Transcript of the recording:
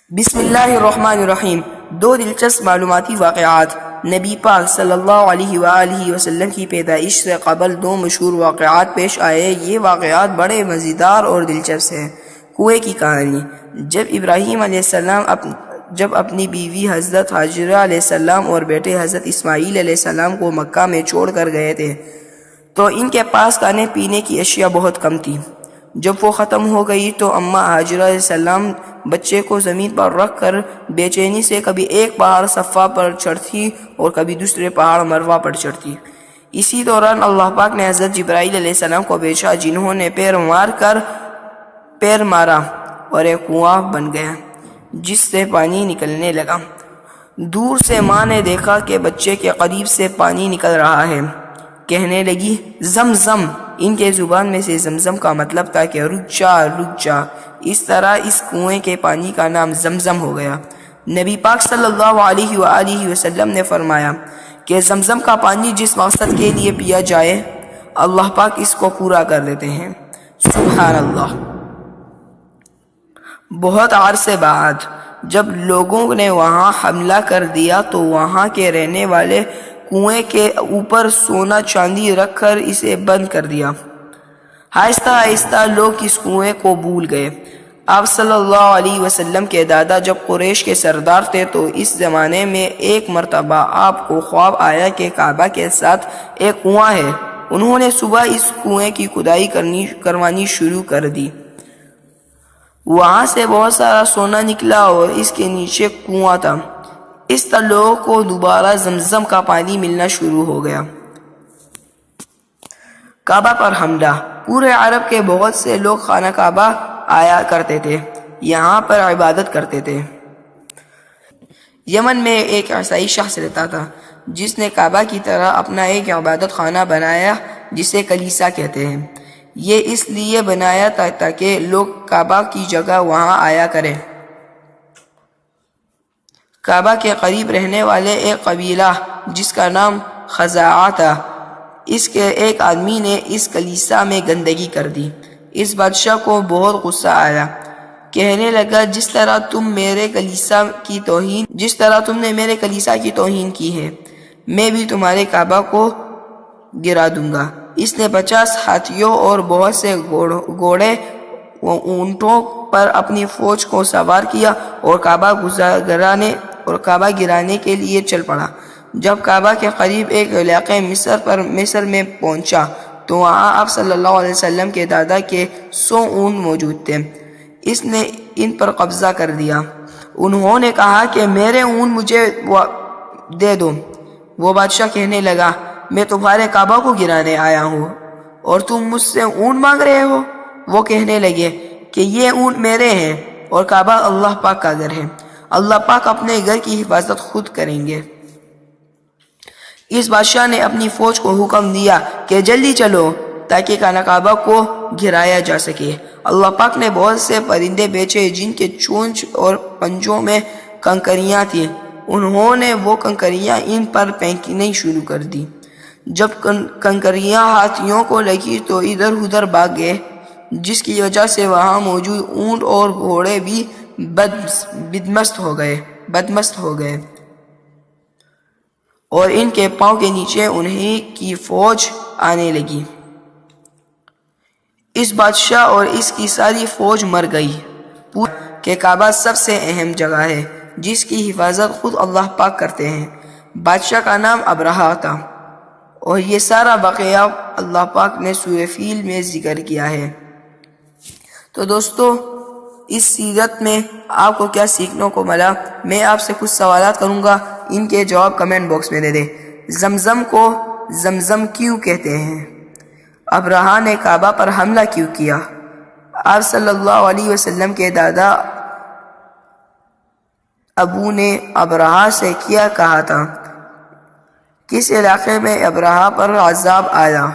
بسم اللہ الرحمن الرحیم۔ دو دلچسپ معلوماتی واقعات۔ نبی پاک صلی اللہ علیہ وآلہ وسلم کی پیدائش سے قبل دو مشہور واقعات پیش آئے۔ یہ واقعات بڑے مزیدار اور دلچسپ ہیں۔ کنویں کی کہانی۔ جب ابراہیم علیہ السلام اپنی بیوی حضرت ہاجرہ علیہ السلام اور بیٹے حضرت اسماعیل علیہ السلام کو مکہ میں چھوڑ کر گئے تھے تو ان کے پاس کھانے پینے کی اشیاء بہت کم تھی۔ جب وہ ختم ہو گئی تو اماں ہاجرہ علیہ السلام بچے کو زمین پر رکھ کر بے چینی سے کبھی ایک پہاڑ صفا پر چڑھتی اور کبھی دوسرے پہاڑ مروہ پر چڑھتی۔ اسی دوران اللہ پاک نے حضرت جبرائیل علیہ السلام کو بھیجا، جنہوں نے پیر مارا اور ایک کنواں بن گیا جس سے پانی نکلنے لگا۔ دور سے ماں نے دیکھا کہ بچے کے قریب سے پانی نکل رہا ہے، کہنے لگی زمزم۔ ان کے زبان میں سے زمزم کا مطلب تھا کہ رک جا۔ اس طرح اس کنویں کے پانی کا نام زمزم ہو گیا۔ نبی پاک صلی اللہ علیہ وآلہ وسلم نے فرمایا کہ زمزم کا پانی جس مقصد کے لیے پیا جائے اللہ پاک اس کو پورا کر دیتے ہیں۔ سبحان اللہ۔ بہت عرصے بعد جب لوگوں نے وہاں حملہ کر دیا تو وہاں کے رہنے والے کنویں کے اوپر سونا چاندی رکھ کر اسے بند کر دیا۔ آہستہ آہستہ لوگ اس کنویں کو بھول گئے۔ آپ صلی اللہ علیہ وسلم کے دادا جب قریش کے سردار تھے تو اس زمانے میں ایک مرتبہ آپ کو خواب آیا کہ کعبہ کے ساتھ ایک کنواں ہے۔ انہوں نے صبح اس کنویں کی کھدائی کروانی شروع کر دی۔ وہاں سے بہت سارا سونا نکلا اور اس کے نیچے کنواں تھا۔ اس طرح لوگوں کو دوبارہ زمزم کا پانی ملنا شروع ہو گیا۔ کعبہ پر حملہ۔ پورے عرب کے بہت سے لوگ خانہ کعبہ آیا کرتے تھے، یہاں پر عبادت کرتے تھے۔ یمن میں ایک عیسائی شخص رہتا تھا جس نے کعبہ کی طرح اپنا ایک عبادت خانہ بنایا جسے کلیسا کہتے ہیں۔ یہ اس لیے بنایا تھا تاکہ لوگ کعبہ کی جگہ وہاں آیا کریں۔ کعبہ کے قریب رہنے والے ایک قبیلہ جس کا نام خزاعہ تھا، اس کے ایک آدمی نے اس کلیسا میں گندگی کر دی۔ اس بادشاہ کو بہت غصہ آیا، کہنے لگا جس طرح تم نے میرے کلیسا کی توہین کی ہے میں بھی تمہارے کعبہ کو گرا دوں گا۔ اس نے 50 ہاتھیوں اور بہت سے گھوڑے و اونٹوں پر اپنی فوج کو سوار کیا اور کعبہ گرانے کے لیے چل پڑا۔ جب کعبہ کے قریب ایک علاقے مصر میں پہنچا تو وہاں آپ صلی اللہ علیہ وسلم کے دادا کے 100 اونٹ موجود تھے۔ اس نے ان پر قبضہ کر دیا۔ انہوں نے کہا کہ میرے اونٹ مجھے دے دو۔ وہ بادشاہ کہنے لگا میں تمہارے کعبہ کو گرانے آیا ہوں اور تم مجھ سے اونٹ مانگ رہے ہو۔ وہ کہنے لگے کہ یہ اونٹ میرے ہیں اور کعبہ اللہ پاک کا گھر ہے، اللہ پاک اپنے گھر کی حفاظت خود کریں گے۔ اس بادشاہ نے اپنی فوج کو حکم دیا کہ جلدی چلو تاکہ خانہ کعبہ کو گرایا جا سکے۔ اللہ پاک نے بہت سے پرندے بھیجے جن کے چونچ اور پنجوں میں کنکریاں تھیں۔ انہوں نے وہ کنکریاں ان پر پھینکنا شروع کر دی۔ جب کنکریاں ہاتھیوں کو لگی تو ادھر ادھر بھاگ گئے، جس کی وجہ سے وہاں موجود اونٹ اور گھوڑے بھی بدمست ہو گئے اور ان کے پاؤں کے نیچے انہیں کی فوج آنے لگی۔ اس بادشاہ اور اس کی ساری فوج مر گئی۔ کہ کعبہ سب سے اہم جگہ ہے جس کی حفاظت خود اللہ پاک کرتے ہیں۔ بادشاہ کا نام ابرہہ تھا اور یہ سارا واقعہ اللہ پاک نے سورہ فیل میں ذکر کیا ہے۔ تو دوستو، اس سیرت میں آپ کو کیا سیکھنے کو ملا؟ میں آپ سے کچھ سوالات کروں گا، ان کے جواب کمنٹ باکس میں دے دیں۔ زمزم کو زمزم کیوں کہتے ہیں؟ ابرہہ نے کعبہ پر حملہ کیوں کیا؟ آپ صلی اللہ علیہ وسلم کے دادا ابو نے ابرہہ سے کیا کہا تھا؟ کس علاقے میں ابرہہ پر عذاب آیا؟